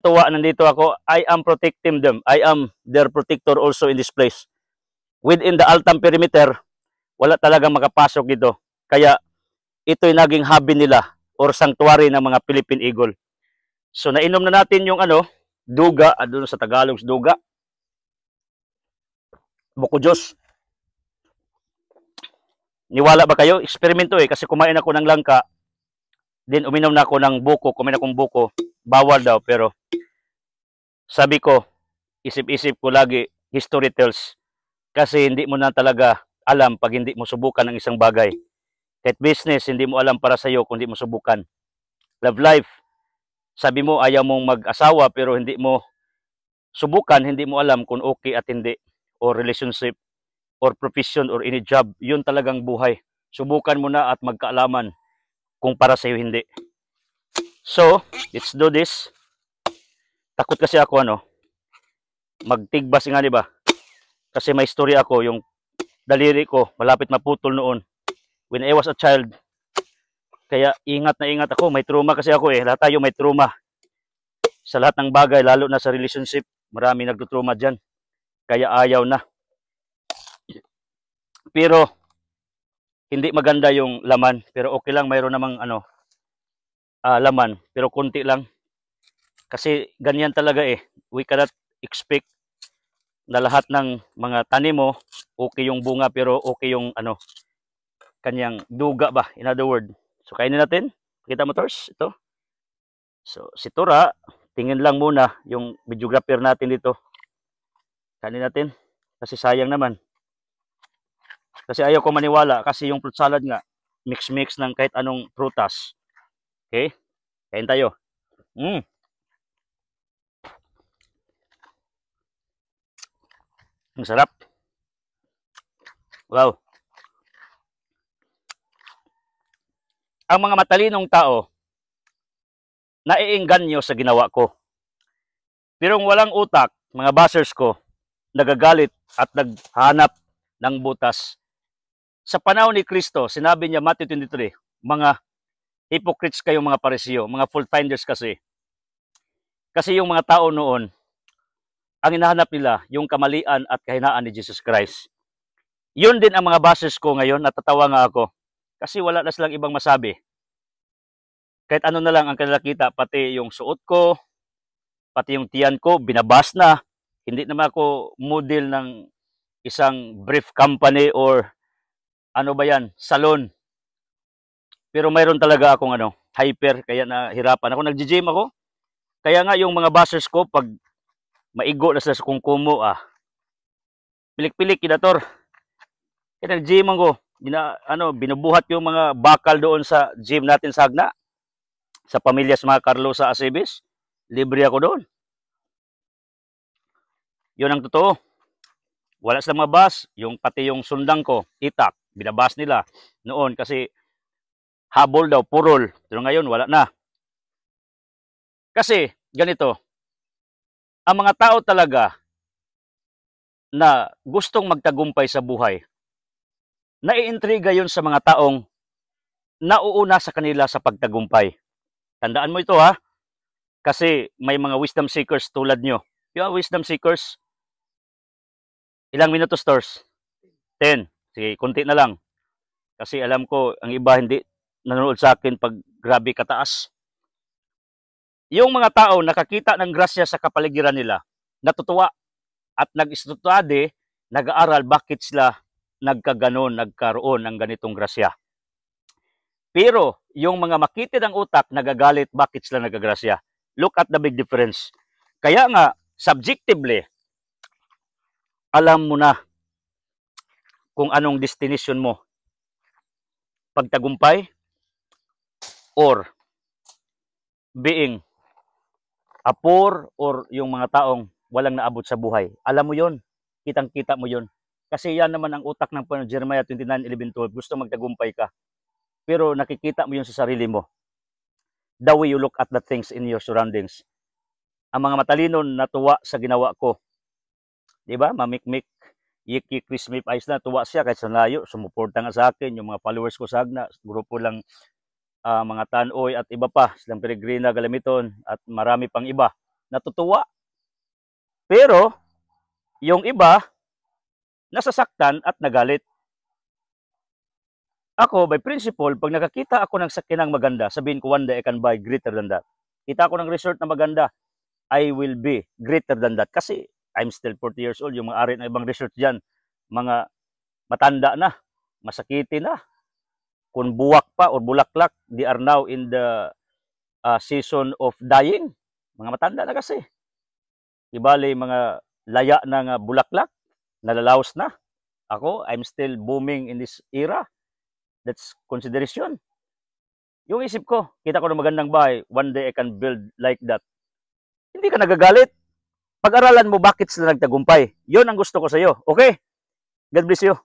tuwa, nandito ako. I am protecting them. I am their protector also in this place. Within the Altam perimeter, wala talagang makapasok dito. Kaya ito'y naging hobby nila or sanctuary ng mga Philippine Eagle. So nainom na natin yung duga, doon sa Tagalog duga. Buko Diyos. Niwala ba kayo? Eksperimento kasi kumain ako ng langka, then uminom na ako ng buko, kumain akong buko, bawal daw, pero sabi ko, isip-isip ko lagi, history tells, kasi hindi mo na talaga alam pag hindi mo subukan ng isang bagay. Kahit business, hindi mo alam para sa iyo kung hindi mo subukan. Love life, sabi mo ayaw mong mag-asawa pero hindi mo subukan, hindi mo alam kung okay at hindi, or relationship, or profession, or any job, yun talagang buhay. Subukan mo na at magkaalaman kung para sa iyo hindi. So, let's do this. Takot kasi ako magtigbas nga, di ba? Kasi may story ako, yung daliri ko malapit maputol noon when I was a child. Kaya ingat na ingat ako, may trauma kasi ako lahat tayo may trauma. Sa lahat ng bagay, lalo na sa relationship, marami nagtutrauma dyan. Kaya ayaw na. Pero hindi maganda yung laman, pero okay lang, mayroon namang laman, pero konti lang. Kasi ganyan talaga we cannot expect na lahat ng mga tanim mo okay yung bunga, pero okay yung kanyang duga ba, in other word. So kainin natin. Kita mo, Tors, ito. So si Tora, tingin lang muna yung videographer natin dito. Kainin natin kasi sayang naman. Kasi ayaw ko maniwala kasi yung fruit salad nga, mix-mix ng kahit anong prutas. Okay? Kain tayo. Ang sarap. Wow. Ang mga matalinong tao, naiengganyo sa ginawa ko. Pero walang utak, mga bashers ko, nagagalit at naghanap ng butas. Sa panahon ni Kristo, sinabi niya, Matthew 23, mga hypocrites kayo, mga Pariseo, mga fault finders kasi. Kasi yung mga tao noon, ang hinahanap nila, yung kamalian at kahinaan ni Jesus Christ. Yun din ang mga bashers ko ngayon, natatawa nga ako. Kasi wala na silang ibang masabi. Kahit ano na lang ang kanila kita, pati yung suot ko, pati yung tiyan ko, binabas na. Hindi naman ako model ng isang brief company or salon. Pero mayroon talaga akong hyper, kaya nahirapan ako. Nag-gym ako. Kaya nga yung mga bashers ko, pag maigo na sila sa kungkumo, pilik-pilik, kidator. Kaya nag-gym ako. Binubuhat yung mga bakal doon sa gym natin sa Agna. Sa pamilya sa mga Carlos sa Acebes. Libre ako doon. Yun ang totoo. Wala silang mabas. Pati yung sundang ko, itak, binabas nila noon kasi habol daw, purol. Pero ngayon, wala na. Kasi, ganito, ang mga tao talaga na gustong magtagumpay sa buhay, naiintriga yun sa mga taong nauuna sa kanila sa pagtagumpay. Tandaan mo ito kasi may mga wisdom seekers tulad nyo. Yung wisdom seekers, ilang minutos, Tors? 10. Sige, konti na lang. Kasi alam ko, ang iba hindi nanonood sa akin pag grabe kataas. Yung mga tao nakakita ng grasya sa kapaligiran nila, natutuwa at nag-istutade, nag-aaral bakit sila nagkaroon ng ganitong grasya. Pero yung mga makitid ang utak, nagagalit bakit sila nagagrasya. Look at the big difference. Kaya nga, subjectively, alam mo na kung anong destination mo. Pagtagumpay or being a poor or yung mga taong walang naabot sa buhay. Alam mo yon, kitang-kita mo yon. Kasi yan naman ang utak ng Jeremiah 29:11-12. Gusto magtagumpay ka. Pero nakikita mo yun sa sarili mo. The way you look at the things in your surroundings. Ang mga matalino natuwa sa ginawa ko. Diba? Mamikmik, yik-yik, Christmas ayos na, tuwa siya kahit sa layo, sumuporta nga sa akin, yung mga followers ko sa Agna, grupo lang, mga Tanoy at iba pa, silang Peregrina, Galamiton, at marami pang iba. natutuwa. Pero, yung iba, nasasaktan at nagalit. Ako, by principle, pag nakakita ako ng sakinang maganda, sabihin ko one day I can buy greater than that. Kita ko ng resort na maganda, I will be greater than that. Kasi I'm still 40 years old. Yung mga ari ng ibang resort dyan, mga matanda na, masakiti na. Kung buwak pa o bulaklak, they are now in the season of dying. Mga matanda na kasi. Ibali mga laya na nga bulaklak, nalalaos na. Ako, I'm still booming in this era. That's consideration. Yung isip ko, kita ko ng magandang bahay, one day I can build like that. Hindi ka nagagalit. Pag-aralan mo bakit sila nagtagumpay. Yun ang gusto ko sa iyo. Okay? God bless you.